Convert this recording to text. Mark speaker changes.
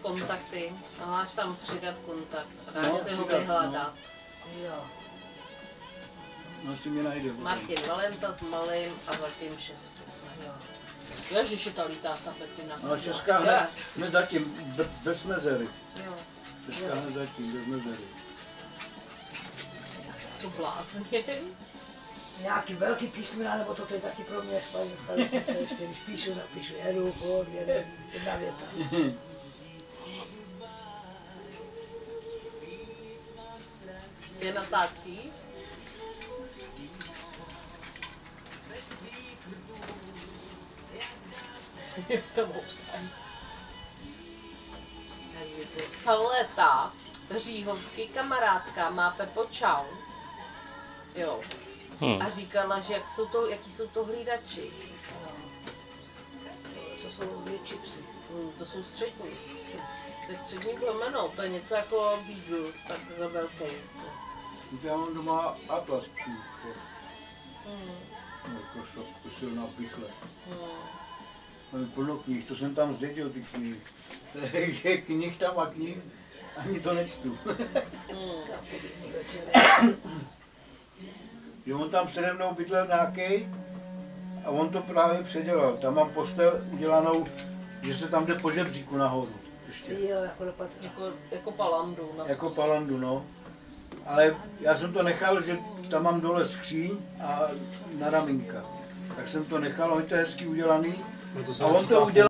Speaker 1: Kontakty a máš tam přidat kontakt a dáš si ho vyhledat.
Speaker 2: Jo.
Speaker 3: No si mě najde.
Speaker 1: Martin Valenta s Malým a zatím Šesku. Ježiši, ta lítá ta Petina.
Speaker 3: Ale Česká hned zatím, bez mezery.
Speaker 1: Jo.
Speaker 3: Česká hned zatím, bez mezery.
Speaker 1: Co blázně.
Speaker 2: Nějaký velký písmena, nebo to je taky pro mě špatně stalice, ještě když píšu, zapíšu jedu, pod, jedna věta.
Speaker 1: Ty natáčíš? Je v tom obsah. Paleta, Říhovky, kamarádka, má Pepo čau. Jo. A říkala, že jaký jsou to hlídači.
Speaker 2: To jsou větší psy.
Speaker 1: To jsou střední. To je střední plemeno, to je něco jako Beagles, tak velký.
Speaker 3: Já mám doma atlas psů. Jako silná pichle. Mám plno knih, to jsem tam zdědil ty knihy. Takže knih tam a knih, ani to nečtu. Že on tam přede mnou bydlel nějaký a on to právě předělal. Tam mám postel udělanou, že se tam jde po žebříku nahoru. Ještě.
Speaker 2: Jo, jako do patra.
Speaker 1: Jako palandu.
Speaker 3: Jako palandu, no. Ale já jsem to nechal, že tam mám dole skříň a na ramínka. Tak jsem to nechal, on to je hezky udělaný. A on to udělal.